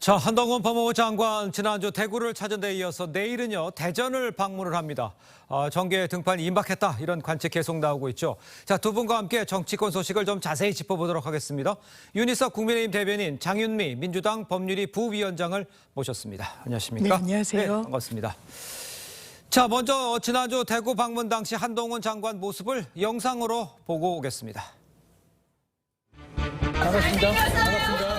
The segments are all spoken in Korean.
자, 한동훈 법무부 장관 지난주 대구를 찾은 데 이어서 내일은요 대전을 방문을 합니다. 정계 등판이 임박했다 이런 관측 계속 나오고 있죠. 자, 두 분과 함께 정치권 소식을 좀 자세히 짚어보도록 하겠습니다. 윤희석 국민의힘 대변인, 장윤미 민주당 법률위 부위원장을 모셨습니다. 안녕하십니까? 네, 안녕하세요. 네, 반갑습니다. 자, 먼저 지난주 대구 방문 당시 한동훈 장관 모습을 영상으로 보고 오겠습니다. 반갑습니다. 반갑습니다.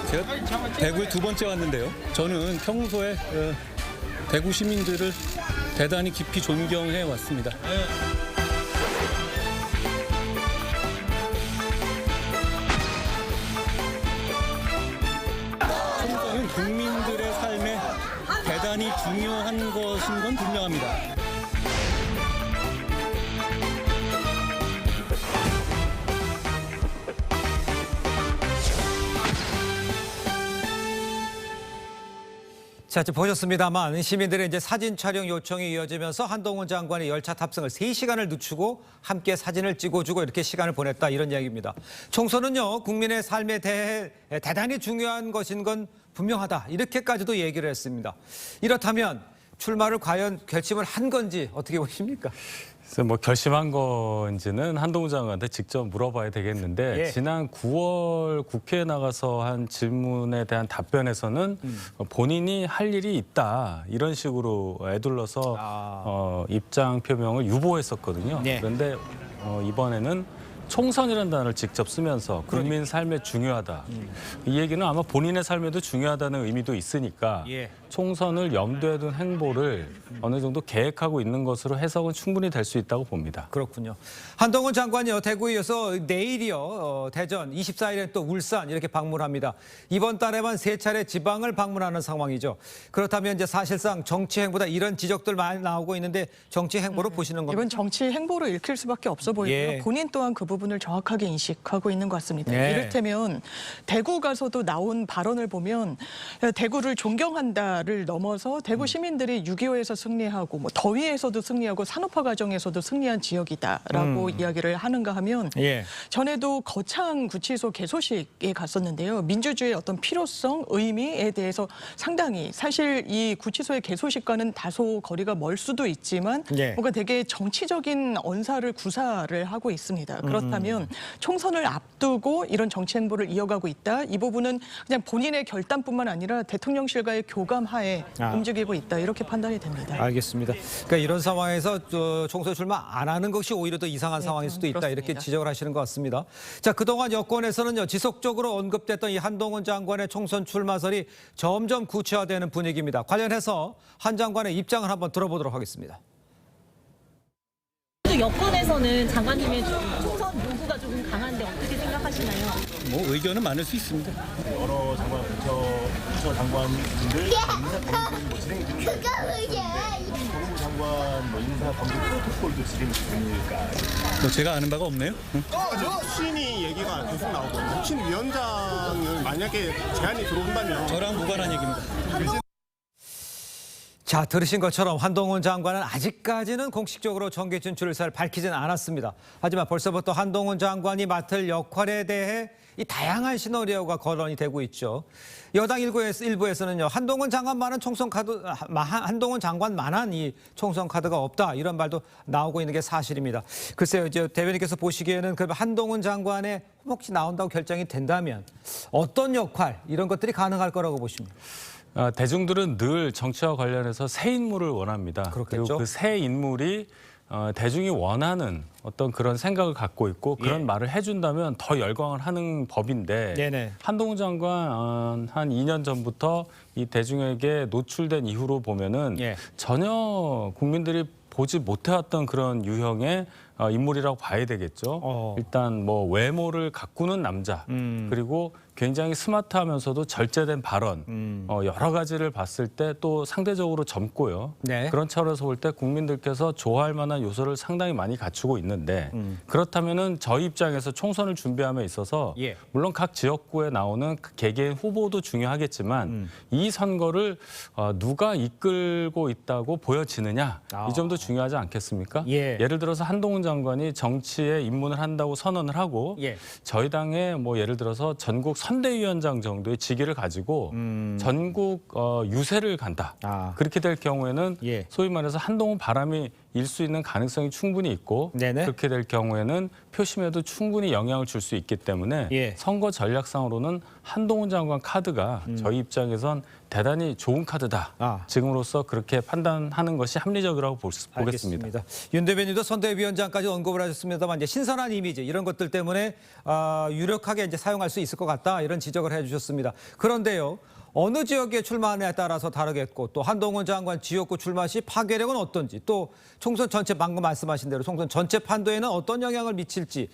제가 대구에 두 번째 왔는데요. 저는 평소에 대구 시민들을 대단히 깊이 존경해 왔습니다. 총선은 국민들의 삶에 대단히 중요한 것인 건 분명합니다. 자, 지금 보셨습니다만 시민들의 이제 사진 촬영 요청이 이어지면서 한동훈 장관이 열차 탑승을 3시간을 늦추고 함께 사진을 찍어주고 이렇게 시간을 보냈다 이런 이야기입니다. 총선은요 국민의 삶에 대해 대단히 중요한 것인 건 분명하다 이렇게까지도 얘기를 했습니다. 이렇다면 출마를 과연 결심을 한 건지 어떻게 보십니까? 그래서 뭐 결심한 건지는 한동훈 장관한테 직접 물어봐야 되겠는데 예. 지난 9월 국회에 나가서 한 질문에 대한 답변에서는 본인이 할 일이 있다 이런 식으로 애둘러서 입장 표명을 유보했었거든요. 예. 그런데 이번에는 총선이라는 단어를 직접 쓰면서 국민 삶에 중요하다. 이 얘기는 아마 본인의 삶에도 중요하다는 의미도 있으니까 예. 총선을 염두에 둔 행보를 어느 정도 계획하고 있는 것으로 해석은 충분히 될 수 있다고 봅니다. 그렇군요. 한동훈 장관이요 대구에 이어서 내일이요 대전, 24일에 또 울산 이렇게 방문합니다. 이번 달에만 3차례 지방을 방문하는 상황이죠. 그렇다면 이제 사실상 정치 행보다 이런 지적들 많이 나오고 있는데 정치 행보로 보시는 겁니까? 이건 정치 행보로 읽힐 수밖에 없어 보이고요. 예. 본인 또한 그 부분을 정확하게 인식하고 있는 것 같습니다. 예. 이를테면 대구 가서도 나온 발언을 보면 대구를 존경한다를 넘어서 대구 시민들이 6.25에서 승리하고 뭐 더위에서도 승리하고 산업화 과정에서도 승리한 지역이다라고 이야기를 하는가 하면 예. 전에도 거창 구치소 개소식에 갔었는데요. 민주주의의 어떤 필요성, 의미에 대해서 상당히 사실 이 구치소의 개소식과는 다소 거리가 멀 수도 있지만 예. 뭔가 되게 정치적인 언사를 구사를 하고 있습니다. 그렇다면 총선을 앞두고 이런 정치 행보를 이어가고 있다. 이 부분은 그냥 본인의 결단뿐만 아니라 대통령실과의 교감하에 움직이고 있다. 이렇게 판단이 됩니다. 알겠습니다. 그러니까 이런 상황에서 총선 출마 안 하는 것이 오히려 더 이상한 상황일 수도 있다. 그렇습니다. 이렇게 지적을 하시는 것 같습니다. 자, 그동안 여권에서는요 지속적으로 언급됐던 이 한동훈 장관의 총선 출마설이 점점 구체화되는 분위기입니다. 관련해서 한 장관의 입장을 한번 들어보도록 하겠습니다. 여권에서는 장관님의 총선 요구가 조금 강한데 어떻게 생각하시나요? 뭐 의견은 많을 수 있습니다. 여러 장관 부처 장관분들 인사 검증 뭐 진행 중입니다. 법무부 장관 뭐 인사 검증 프로토콜도 진행 중일까? 뭐 제가 아는 바가 없네요. 혁신이 얘기가 계속 나오거든요. 혁신위원장을 만약에 제안이 들어온다면 저랑 무관한 얘기입니다. 자, 들으신 것처럼 한동훈 장관은 아직까지는 공식적으로 정계 진출 의사를 밝히지는 않았습니다. 하지만 벌써부터 한동훈 장관이 맡을 역할에 대해 이 다양한 시나리오가 거론이 되고 있죠. 여당 일부에서는요 한동훈 장관만한 한동훈 장관만한 이 총선 카드가 없다 이런 말도 나오고 있는 게 사실입니다. 글쎄요, 이제 대변인께서 보시기에는 그럼 한동훈 장관의 혹시 나온다고 결정이 된다면 어떤 역할 이런 것들이 가능할 거라고 보십니까? 대중들은 늘 정치와 관련해서 새 인물을 원합니다. 그렇겠죠. 그리고 그 새 인물이 대중이 원하는 어떤 그런 생각을 갖고 있고 그런 말을 해준다면 더 열광을 하는 법인데 네네. 한동훈 장관 한 2년 전부터 이 대중에게 노출된 이후로 보면은 전혀 국민들이 보지 못해왔던 그런 유형의 인물이라고 봐야 되겠죠. 일단 뭐 외모를 가꾸는 남자 그리고 굉장히 스마트하면서도 절제된 발언, 여러 가지를 봤을 때 또 상대적으로 젊고요. 네. 그런 차원에서 볼 때 국민들께서 좋아할 만한 요소를 상당히 많이 갖추고 있는데 그렇다면은 저희 입장에서 총선을 준비함에 있어서 예. 물론 각 지역구에 나오는 그 개개인 후보도 중요하겠지만 이 선거를 누가 이끌고 있다고 보여지느냐 이 점도 중요하지 않겠습니까? 예. 예를 들어서 한동훈 장관이 정치에 입문을 한다고 선언을 하고 예. 저희 당의 뭐 예를 들어서 전국 선대위원장 정도의 직위를 가지고 전국 유세를 간다. 아. 그렇게 될 경우에는 예. 소위 말해서 한동훈 바람이 일 수 있는 가능성이 충분히 있고 네네. 그렇게 될 경우에는 표심에도 충분히 영향을 줄 수 있기 때문에 예. 선거 전략상으로는 한동훈 장관 카드가 저희 입장에선 대단히 좋은 카드다. 아. 지금으로서 그렇게 판단하는 것이 합리적이라고 보겠습니다. 알겠습니다. 윤 대변인도 선대위원장까지 언급을 하셨습니다만 이제 신선한 이미지 이런 것들 때문에 유력하게 이제 사용할 수 있을 것 같다 이런 지적을 해주셨습니다. 그런데요. 어느 지역에 출마하느냐에 따라서 다르겠고 또 한동훈 장관 지역구 출마 시 파괴력은 어떤지 또 총선 전체 방금 말씀하신 대로 총선 전체 판도에는 어떤 영향을 미칠지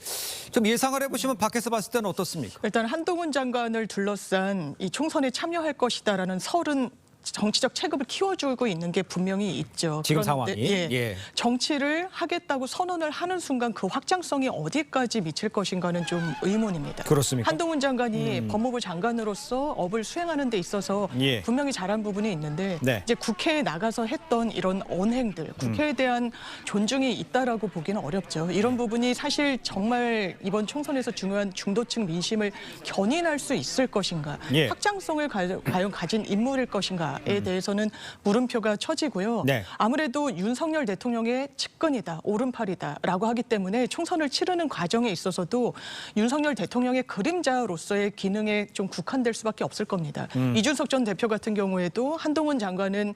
좀 예상을 해보시면 밖에서 봤을 때는 어떻습니까? 일단 한동훈 장관을 둘러싼 이 총선에 참여할 것이다라는 설은 정치적 체급을 키워주고 있는 게 분명히 있죠. 지금 그런데, 상황이? 예. 정치를 하겠다고 선언을 하는 순간 그 확장성이 어디까지 미칠 것인가는 좀 의문입니다. 그렇습니까? 한동훈 장관이 법무부 장관으로서 업을 수행하는 데 있어서 예. 분명히 잘한 부분이 있는데 네. 이제 국회에 나가서 했던 이런 언행들, 국회에 대한 존중이 있다라고 보기는 어렵죠. 이런 부분이 사실 정말 이번 총선에서 중요한 중도층 민심을 견인할 수 있을 것인가, 예. 확장성을 과연 가진 인물일 것인가. 에 대해서는 물음표가 쳐지고요. 네. 아무래도 윤석열 대통령의 측근이다, 오른팔이다라고 하기 때문에 총선을 치르는 과정에 있어서도 윤석열 대통령의 그림자로서의 기능에 좀 국한될 수밖에 없을 겁니다. 이준석 전 대표 같은 경우에도 한동훈 장관은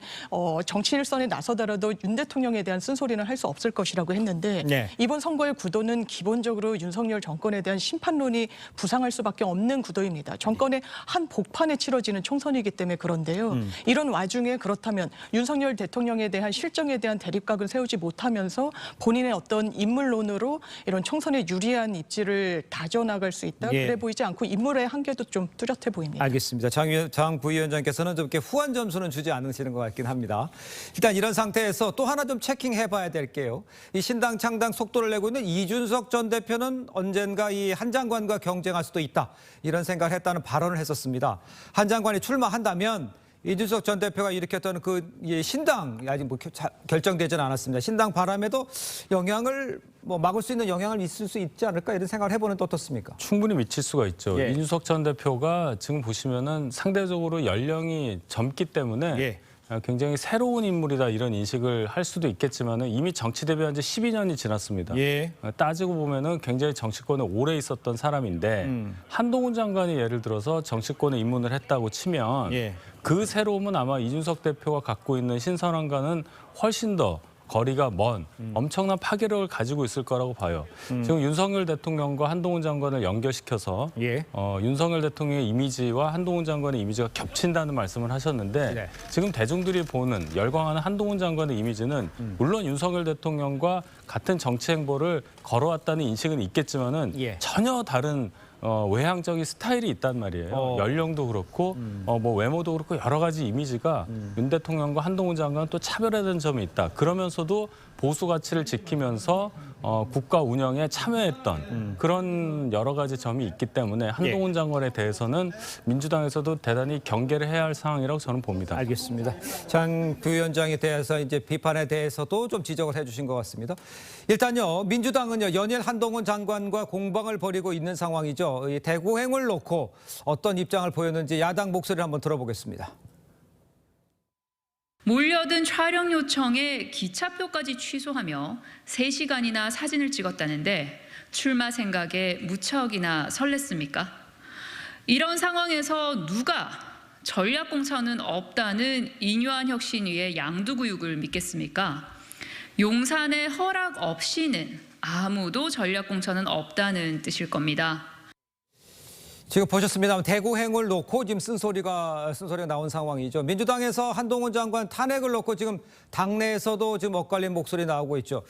정치 일선에 나서더라도 윤 대통령에 대한 쓴소리는 할 수 없을 것이라고 했는데 네. 이번 선거의 구도는 기본적으로 윤석열 정권에 대한 심판론이 부상할 수밖에 없는 구도입니다. 정권의 한 복판에 치러지는 총선이기 때문에 그런데요. 이런 와중에 그렇다면 윤석열 대통령에 대한 실정에 대한 대립각을 세우지 못하면서 본인의 어떤 인물론으로 이런 총선에 유리한 입지를 다져나갈 수 있다. 예. 그래 보이지 않고 인물의 한계도 좀 뚜렷해 보입니다. 알겠습니다. 장 부위원장께서는 좀 이렇게 후한 점수는 주지 않으시는 것 같긴 합니다. 일단 이런 상태에서 또 하나 좀 체킹해 봐야 될게요. 이 신당 창당 속도를 내고 있는 이준석 전 대표는 언젠가 이 한 장관과 경쟁할 수도 있다. 이런 생각을 했다는 발언을 했었습니다. 한 장관이 출마한다면 이준석 전 대표가 일으켰던 그 신당 아직 뭐 결정되지는 않았습니다. 신당 바람에도 영향을 막을 수 있는 영향을 있을 수 있지 않을까 이런 생각을 해보는 또 어떻습니까? 충분히 미칠 수가 있죠. 예. 이준석 전 대표가 지금 보시면은 상대적으로 연령이 젊기 때문에 예. 굉장히 새로운 인물이다 이런 인식을 할 수도 있겠지만은 이미 정치 데뷔한 지 12년이 지났습니다. 예. 따지고 보면은 굉장히 정치권에 오래 있었던 사람인데 한동훈 장관이 예를 들어서 정치권에 입문을 했다고 치면 예. 그 새로움은 아마 이준석 대표가 갖고 있는 신선함과는 훨씬 더 거리가 먼 엄청난 파괴력을 가지고 있을 거라고 봐요. 지금 윤석열 대통령과 한동훈 장관을 연결시켜서 예. 윤석열 대통령의 이미지와 한동훈 장관의 이미지가 겹친다는 말씀을 하셨는데 네. 지금 대중들이 보는 열광하는 한동훈 장관의 이미지는 물론 윤석열 대통령과 같은 정치 행보를 걸어왔다는 인식은 있겠지만은 예. 전혀 다른 외향적인 스타일이 있단 말이에요. 연령도 그렇고 뭐 외모도 그렇고 여러 가지 이미지가 윤 대통령과 한동훈 장관은 또 차별화된 점이 있다. 그러면서도 보수 가치를 지키면서 국가 운영에 참여했던 그런 여러 가지 점이 있기 때문에 한동훈 장관에 대해서는 민주당에서도 대단히 경계를 해야 할 상황이라고 저는 봅니다. 알겠습니다. 장 부위원장에 대해서 이제 비판에 대해서도 좀 지적을 해주신 것 같습니다. 일단요, 민주당은요 연일 한동훈 장관과 공방을 벌이고 있는 상황이죠. 이 대구행을 놓고 어떤 입장을 보였는지 야당 목소리를 한번 들어보겠습니다. 몰려든 촬영 요청에 기차표까지 취소하며 3시간이나 사진을 찍었다는데 출마 생각에 무척이나 설렜습니까? 이런 상황에서 누가 전략공천은 없다는 인유한 혁신위의 양두구육을 믿겠습니까? 용산의 허락 없이는 아무도 전략공천은 없다는 뜻일 겁니다. 지금 보셨습니다만 대구행을 놓고 지금 쓴소리가 나온 상황이죠. 민주당에서 한동훈 장관 탄핵을 놓고 지금 당내에서도 지금 엇갈린 목소리 나오고 있죠.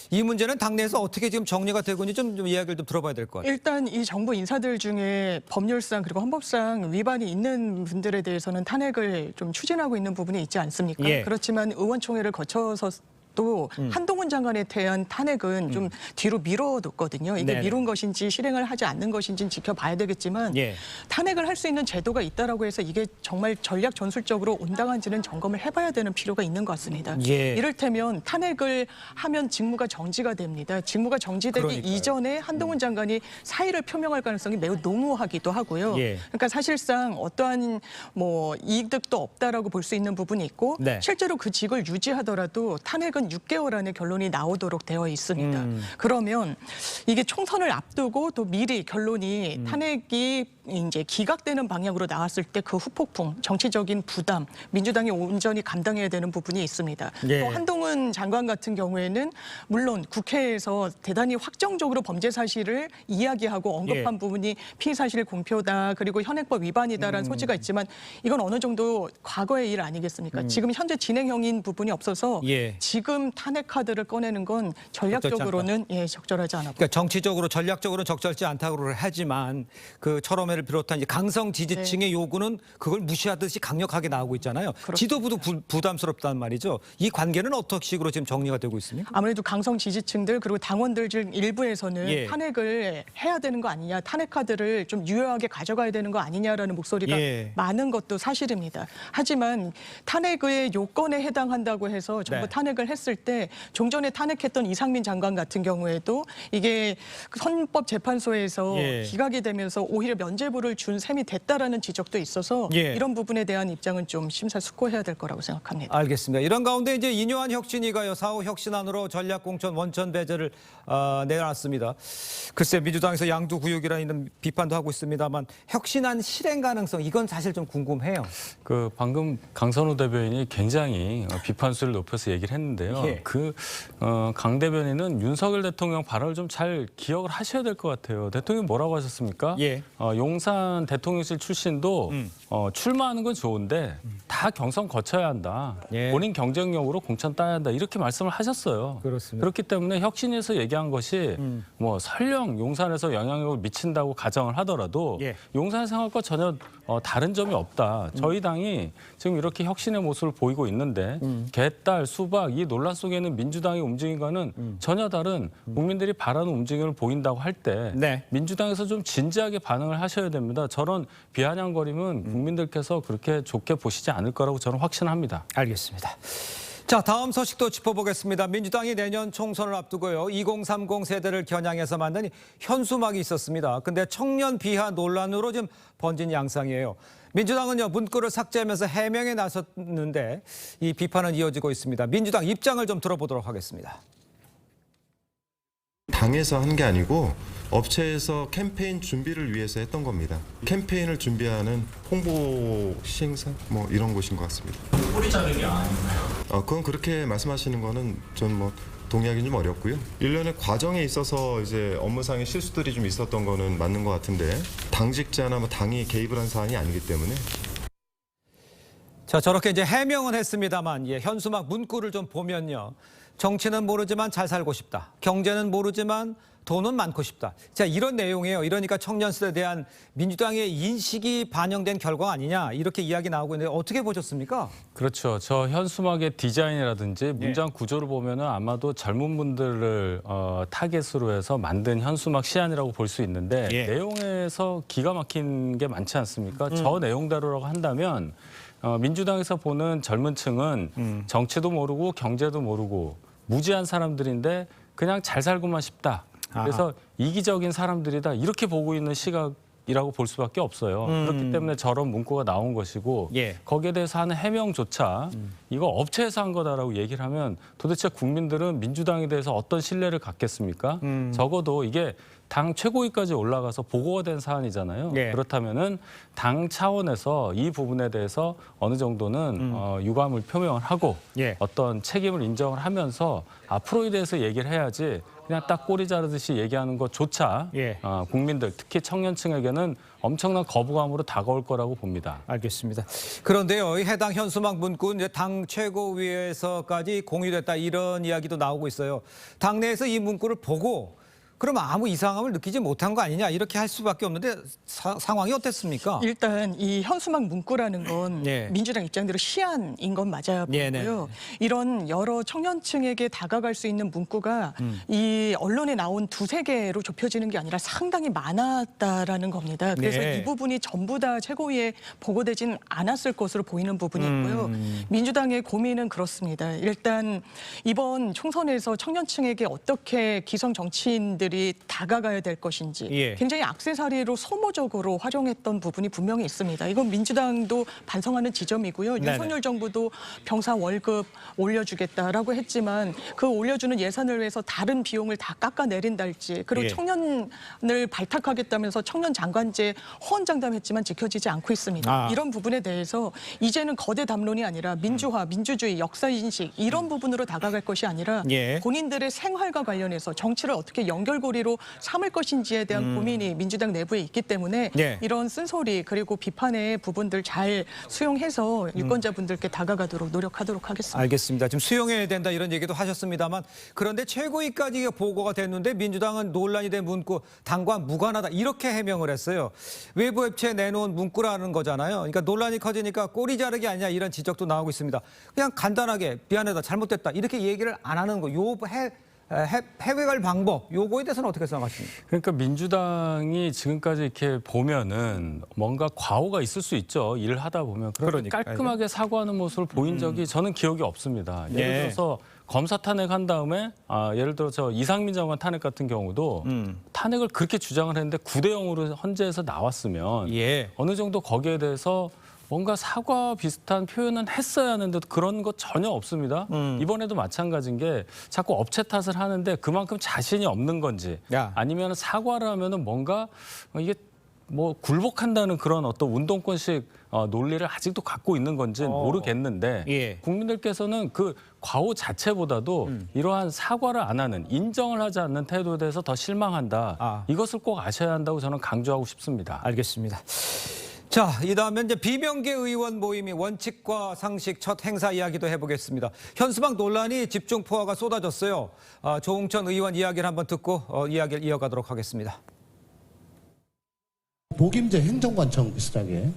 이 문제는 당내에서 어떻게 지금 정리가 되고 있는지 좀 이야기를 좀 들어봐야 될 것 같아요. 일단 이 정부 인사들 중에 법률상 그리고 헌법상 위반이 있는 분들에 대해서는 탄핵을 좀 추진하고 있는 부분이 있지 않습니까? 예. 그렇지만 의원총회를 거쳐서 또 한동훈 장관에 대한 탄핵은 좀 뒤로 미뤄뒀거든요. 이게 네네. 미룬 것인지 실행을 하지 않는 것인지는 지켜봐야 되겠지만 예. 탄핵을 할 수 있는 제도가 있다라고 해서 이게 정말 전략 전술적으로 온당한지는 점검을 해봐야 되는 필요가 있는 것 같습니다. 예. 이를테면 탄핵을 하면 직무가 정지가 됩니다. 직무가 정지되기 그러니까요. 이전에 한동훈 장관이 사의를 표명할 가능성이 매우 농후하기도 하고요. 예. 그러니까 사실상 어떠한 뭐 이득도 없다라고 볼 수 있는 부분이 있고 네. 실제로 그 직을 유지하더라도 탄핵은 6개월 안에 결론이 나오도록 되어 있습니다. 그러면 이게 총선을 앞두고 또 미리 결론이 탄핵이 이제 기각되는 방향으로 나왔을 때 그 후폭풍, 정치적인 부담, 민주당이 온전히 감당해야 되는 부분이 있습니다. 예. 또 한동훈 장관 같은 경우에는 물론 국회에서 대단히 확정적으로 범죄 사실을 이야기하고 언급한 예. 부분이 피의 사실 공표다 그리고 현행법 위반이다라는 소지가 있지만 이건 어느 정도 과거의 일 아니겠습니까? 지금 현재 진행형인 부분이 없어서 예. 지금 탄핵 카드를 꺼내는 건 전략적으로는 적절하지 않아 보입니다. 그러니까 정치적으로 전략적으로 적절치 않다고 하지만 그 철험회를 비롯한 이제 강성 지지층의 요구는 그걸 무시하듯이 강력하게 나오고 있잖아요. 지도부도 부담스럽단 말이죠. 이 관계는 어떤 식으로 지금 정리가 되고 있습니까? 아무래도 강성 지지층들 그리고 당원들 중 일부에서는 예. 탄핵을 해야 되는 거 아니냐, 탄핵 카드를 좀 유효하게 가져가야 되는 거 아니냐라는 목소리가 예. 많은 것도 사실입니다. 하지만 탄핵의 요건에 해당한다고 해서 정부 네. 탄핵을 했을 때 종전에 탄핵했던 이상민 장관 같은 경우에도 이게 헌법재판소에서 예. 기각이 되면서 오히려 면죄부를 준 셈이 됐다라는 지적도 있어서 예. 이런 부분에 대한 입장은 좀 심사숙고해야 될 거라고 생각합니다. 알겠습니다. 이런 가운데 이제 인요한 혁신위가요 4호 혁신안으로 전략공천 원천 배제를 내놨습니다. 글쎄 민주당에서 양두구역이라는 비판도 하고 있습니다만 혁신안 실행 가능성 이건 사실 좀 궁금해요. 그 방금 강선우 대변인이 굉장히 비판수를 높여서 얘기를 했는데요. 예. 강 대변인은 윤석열 대통령 발언을 좀 잘 기억을 하셔야 될 것 같아요. 대통령이 뭐라고 하셨습니까? 예. 용산 대통령실 출신도 출마하는 건 좋은데 다 경선 거쳐야 한다. 예. 본인 경쟁력으로 공천 따야 한다. 이렇게 말씀을 하셨어요. 그렇습니다. 그렇기 때문에 혁신에서 얘기한 것이 뭐 설령 용산에서 영향력을 미친다고 가정을 하더라도 예. 용산 생활과 전혀 다른 점이 없다. 저희 당이 지금 이렇게 혁신의 모습을 보이고 있는데 개딸, 수박 이 논란 속에는 민주당이 움직인 거는 전혀 다른 국민들이 바라는 움직임을 보인다고 할 때 네. 민주당에서 좀 진지하게 반응을 하셔야 됩니다. 저런 비아냥거림은 국민들께서 그렇게 좋게 보시지 않을 거라고 저는 확신합니다. 알겠습니다. 자, 다음 소식도 짚어보겠습니다. 민주당이 내년 총선을 앞두고요. 2030 세대를 겨냥해서 만든 이 현수막이 있었습니다. 근데 청년 비하 논란으로 지금 번진 양상이에요. 민주당은요, 문구를 삭제하면서 해명에 나섰는데 이 비판은 이어지고 있습니다. 민주당 입장을 좀 들어보도록 하겠습니다. 당에서 한 게 아니고 업체에서 캠페인 준비를 위해서 했던 겁니다. 캠페인을 준비하는 홍보 시행사 뭐 이런 곳인 것 같습니다. 뿌리 자르기 아닌가요? 그건 그렇게 말씀하시는 거는 전 뭐 동의하기는 좀 어렵고요. 일련의 과정에 있어서 이제 업무상의 실수들이 좀 있었던 거는 맞는 것 같은데 당직자나 뭐 당이 개입을 한 사안이 아니기 때문에. 자, 저렇게 이제 해명은 했습니다만 현수막 문구를 좀 보면요. 정치는 모르지만 잘 살고 싶다. 경제는 모르지만 돈은 많고 싶다. 자, 이런 내용이에요. 이러니까 청년 세대에 대한 민주당의 인식이 반영된 결과 아니냐 이렇게 이야기 나오고 있는데 어떻게 보셨습니까? 그렇죠. 저 현수막의 디자인이라든지 문장 구조를 보면은 아마도 젊은 분들을 타겟으로 해서 만든 현수막 시안이라고 볼 수 있는데 내용에서 기가 막힌 게 많지 않습니까? 저 내용대로라고 한다면 민주당에서 보는 젊은 층은 정치도 모르고 경제도 모르고 무지한 사람들인데 그냥 잘 살고만 싶다. 그래서 이기적인 사람들이다. 이렇게 보고 있는 시각이라고 볼 수밖에 없어요. 그렇기 때문에 저런 문구가 나온 것이고 거기에 대해서 하는 해명조차 이거 업체에서 한 거다라고 얘기를 하면 도대체 국민들은 민주당에 대해서 어떤 신뢰를 갖겠습니까? 적어도 이게 당 최고위까지 올라가서 보고가 된 사안이잖아요. 예. 그렇다면은 당 차원에서 이 부분에 대해서 어느 정도는 유감을 표명을 하고 예. 어떤 책임을 인정을 하면서 앞으로에 대해서 얘기를 해야지 그냥 딱 꼬리 자르듯이 얘기하는 것조차 예. 국민들 특히 청년층에게는 엄청난 거부감으로 다가올 거라고 봅니다. 알겠습니다. 그런데요, 이 해당 현수막 문구 이제 당 최고위에서까지 공유됐다 이런 이야기도 나오고 있어요. 당내에서 이 문구를 보고 그러면 아무 이상함을 느끼지 못한 거 아니냐 이렇게 할 수밖에 없는데 상황이 어땠습니까? 일단 이 현수막 문구라는 건 예. 민주당 입장대로 시안인 건 맞아야 네네. 보고요. 이런 여러 청년층에게 다가갈 수 있는 문구가 이 언론에 나온 두세 개로 좁혀지는 게 아니라 상당히 많았다라는 겁니다. 그래서 네. 이 부분이 전부 다 최고위에 보고되진 않았을 것으로 보이는 부분이 있고요. 민주당의 고민은 그렇습니다. 일단 이번 총선에서 청년층에게 어떻게 기성 정치인들이 다가가야 될 것인지 예. 굉장히 악세사리로 소모적으로 활용했던 부분이 분명히 있습니다. 이건 민주당도 반성하는 지점이고요. 네네. 윤석열 정부도 병사 월급 올려주겠다라고 했지만 그 올려주는 예산을 위해서 다른 비용을 다 깎아내린달지 그리고 예. 청년을 발탁하겠다면서 청년 장관제 호언장담했지만 지켜지지 않고 있습니다. 아. 이런 부분에 대해서 이제는 거대 담론이 아니라 민주화, 민주주의, 역사인식 이런 부분으로 다가갈 것이 아니라 예. 본인들의 생활과 관련해서 정치를 어떻게 연결고리로 삼을 것인지에 대한 고민이 민주당 내부에 있기 때문에 예. 이런 쓴소리 그리고 비판의 부분들 잘 수용해서 유권자분들께 다가가도록 노력하도록 하겠습니다. 알겠습니다. 지금 수용해야 된다 이런 얘기도 하셨습니다만 그런데 최고위까지 보고가 됐는데 민주당은 논란이 된 문구 당과 무관하다 이렇게 해명을 했어요. 외부 앱체에 내놓은 문구라는 거잖아요. 그러니까 논란이 커지니까 꼬리 자르기 아니냐 이런 지적도 나오고 있습니다. 그냥 간단하게 미안하다 잘못됐다 이렇게 얘기를 안 하는 거. 해외 갈 방법 요거에 대해서는 어떻게 생각하십니까? 그러니까 민주당이 지금까지 이렇게 보면은 뭔가 과오가 있을 수 있죠. 일을 하다 보면 그러니까요. 깔끔하게 사과하는 모습을 보인 적이 저는 기억이 없습니다. 예를 예. 들어서 검사 탄핵한 다음에 예를 들어 저 이상민 장관 탄핵 같은 경우도 탄핵을 그렇게 주장을 했는데 9대 0으로 헌재에서 나왔으면 예. 어느 정도 거기에 대해서 뭔가 사과 비슷한 표현은 했어야 하는데 그런 거 전혀 없습니다. 이번에도 마찬가지인 게 자꾸 업체 탓을 하는데 그만큼 자신이 없는 건지 야. 아니면 사과를 하면은 뭔가 이게 뭐 굴복한다는 그런 어떤 운동권식 논리를 아직도 갖고 있는 건지는 모르겠는데 예. 국민들께서는 그 과오 자체보다도 이러한 사과를 안 하는 인정을 하지 않는 태도에 대해서 더 실망한다. 이것을 꼭 아셔야 한다고 저는 강조하고 싶습니다. 알겠습니다. 자, 이다음에 이제 비명계 의원 모임이 원칙과 상식 첫 행사 이야기도 해보겠습니다. 현수막 논란이 집중 포화가 쏟아졌어요. 조홍천 의원 이야기를 한번 듣고 이야기를 이어가도록 하겠습니다. 복임제 행정관청 비슷하게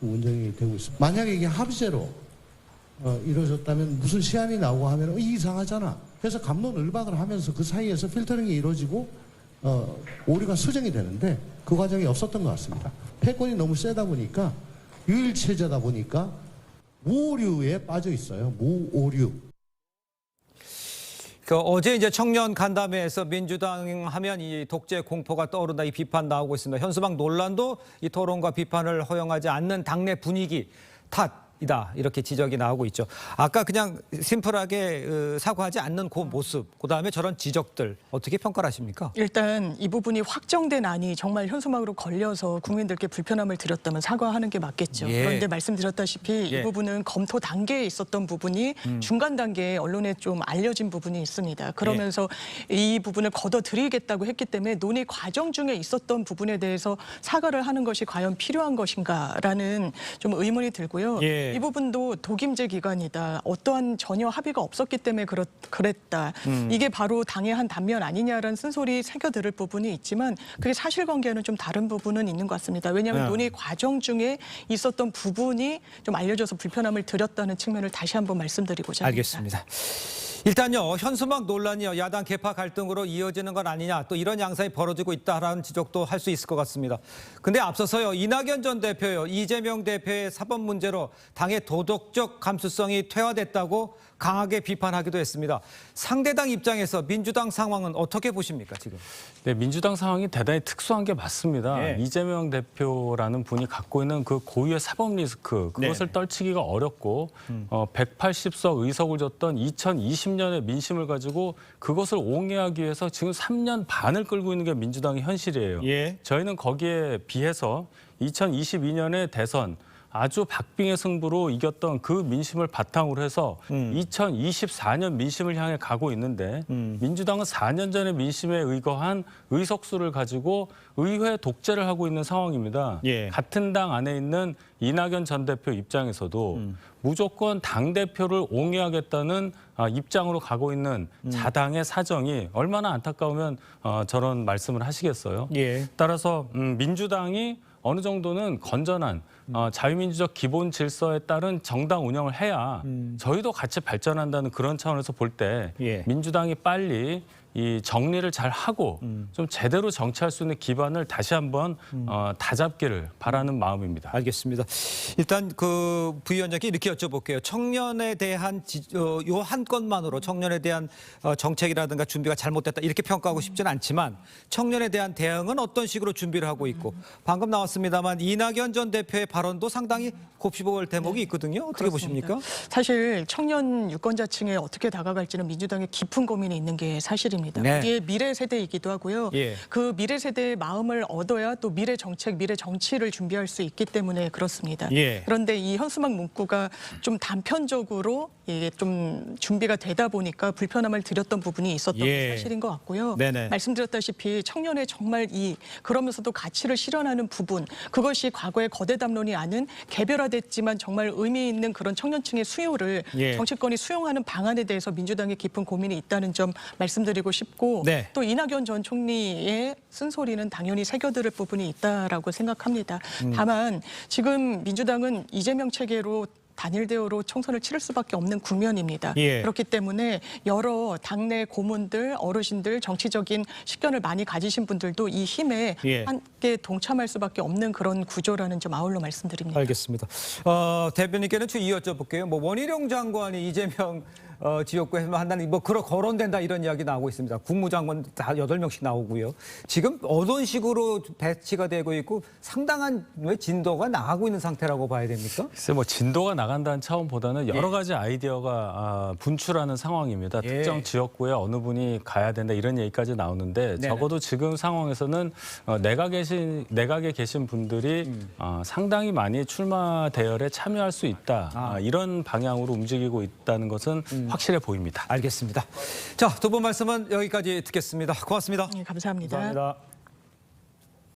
운영이 되고 있습니다. 만약에 이게 합의제로 이루어졌다면 무슨 시안이 나오고 하면 이상하잖아. 그래서 갑론을박을 하면서 그 사이에서 필터링이 이루어지고 오류가 수정이 되는데 그 과정이 없었던 것 같습니다. 패권이 너무 세다 보니까 유일체제다 보니까 무오류에 빠져 있어요. 무오류. 어제 이제 청년 간담회에서 민주당 하면 이 독재 공포가 떠오른다 이 비판 나오고 있습니다. 현수막 논란도 이 토론과 비판을 허용하지 않는 당내 분위기 탓이다 이렇게 지적이 나오고 있죠. 아까 그냥 심플하게 사과하지 않는 그 모습, 그다음에 저런 지적들 어떻게 평가를 하십니까? 일단 이 부분이 확정된 안이 정말 현수막으로 걸려서 국민들께 불편함을 드렸다면 사과하는 게 맞겠죠. 예. 그런데 말씀드렸다시피 예. 이 부분은 검토 단계에 있었던 부분이 중간 단계에 언론에 좀 알려진 부분이 있습니다. 그러면서 이 부분을 걷어들이겠다고 했기 때문에 논의 과정 중에 있었던 부분에 대해서 사과를 하는 것이 과연 필요한 것인가라는 좀 의문이 들고요. 예. 이 부분도 독임제 기간이다. 어떠한 전혀 합의가 없었기 때문에 그랬다. 이게 바로 당의 한 단면 아니냐라는 쓴소리 새겨들을 부분이 있지만 그게 사실관계는 좀 다른 부분은 있는 것 같습니다. 왜냐하면 논의 과정 중에 있었던 부분이 좀 알려져서 불편함을 드렸다는 측면을 다시 한번 말씀드리고자 합니다. 알겠습니다. 일단요, 현수막 논란이요, 야당 계파 갈등으로 이어지는 건 아니냐, 또 이런 양상이 벌어지고 있다라는 지적도 할 수 있을 것 같습니다. 근데 앞서서요, 이낙연 전 대표요, 이재명 대표의 사법 문제로 당의 도덕적 감수성이 퇴화됐다고 강하게 비판하기도 했습니다. 상대당 입장에서 민주당 상황은 어떻게 보십니까, 지금? 네, 민주당 상황이 대단히 특수한 게 맞습니다. 예. 이재명 대표라는 분이 갖고 있는 그 고유의 사법 리스크, 그것을 네. 떨치기가 어렵고 180석 의석을 줬던 2020년의 민심을 가지고 그것을 옹호하기 위해서 지금 3년 반을 끌고 있는 게 민주당의 현실이에요. 예. 저희는 거기에 비해서 2022년의 대선 아주 박빙의 승부로 이겼던 그 민심을 바탕으로 해서 2024년 민심을 향해 가고 있는데 민주당은 4년 전의 민심에 의거한 의석수를 가지고 의회 독재를 하고 있는 상황입니다. 예. 같은 당 안에 있는 이낙연 전 대표 입장에서도 무조건 당대표를 옹호하겠다는 입장으로 가고 있는 자당의 사정이 얼마나 안타까우면 저런 말씀을 하시겠어요. 예. 따라서 민주당이 어느 정도는 건전한 자유민주적 기본 질서에 따른 정당 운영을 해야 저희도 같이 발전한다는 그런 차원에서 볼 때 예. 민주당이 빨리 이 정리를 잘 하고 좀 제대로 정치할 수 있는 기반을 다시 한번 다잡기를 바라는 마음입니다. 알겠습니다. 일단 그 부위원장께 이렇게 여쭤볼게요. 청년에 대한 요 한 건만으로 청년에 대한 정책이라든가 준비가 잘못됐다 이렇게 평가하고 싶지는 않지만 청년에 대한 대응은 어떤 식으로 준비를 하고 있고 방금 나왔습니다만 이낙연 전 대표의 발언도 상당히 곱씹어볼 대목이 있거든요. 어떻게 그렇습니다. 보십니까? 사실 청년 유권자층에 어떻게 다가갈지는 민주당에 깊은 고민이 있는 게 사실입니다. 네. 이게 미래 세대이기도 하고요. 예. 그 미래 세대의 마음을 얻어야 또 미래 정책, 미래 정치를 준비할 수 있기 때문에 그렇습니다. 예. 그런데 이 현수막 문구가 좀 단편적으로 이게 좀 준비가 되다 보니까 불편함을 드렸던 부분이 있었던 예. 게 사실인 것 같고요. 네네. 말씀드렸다시피 청년의 정말 그러면서도 가치를 실현하는 부분, 그것이 과거의 거대 담론이 아닌 개별화됐지만 정말 의미 있는 그런 청년층의 수요를 예. 정치권이 수용하는 방안에 대해서 민주당의 깊은 고민이 있다는 점 말씀드리고 싶고 네. 또 이낙연 전 총리의 쓴소리는 당연히 새겨들을 부분이 있다라고 생각합니다. 다만 지금 민주당은 이재명 체계로 단일 대우로 총선을 치를 수밖에 없는 국면입니다. 예. 그렇기 때문에 여러 당내 고문들, 어르신들, 정치적인 식견을 많이 가지신 분들도 이 힘에 예. 함께 동참할 수밖에 없는 그런 구조라는 점 아울러 말씀드립니다. 알겠습니다. 대변인께는 좀 여쭤볼게요. 뭐 원희룡 장관이 이재명 지역구에서 한다는 거론된다 이런 이야기 나오고 있습니다. 국무장관 다 8명씩 나오고요. 지금 어떤 식으로 배치가 되고 있고 상당한 진도가 나가고 있는 상태라고 봐야 됩니까? 글쎄 뭐 진도가 나간다는 차원보다는 여러 가지 아이디어가 분출하는 상황입니다. 예. 특정 지역구에 어느 분이 가야 된다 이런 얘기까지 나오는데 네네. 적어도 지금 상황에서는 내각에 계신 분들이 상당히 많이 출마 대열에 참여할 수 있다. 이런 방향으로 움직이고 있다는 것은 확실해 보입니다. 알겠습니다. 자, 두 분 말씀은 여기까지 듣겠습니다. 고맙습니다. 네, 감사합니다. 감사합니다.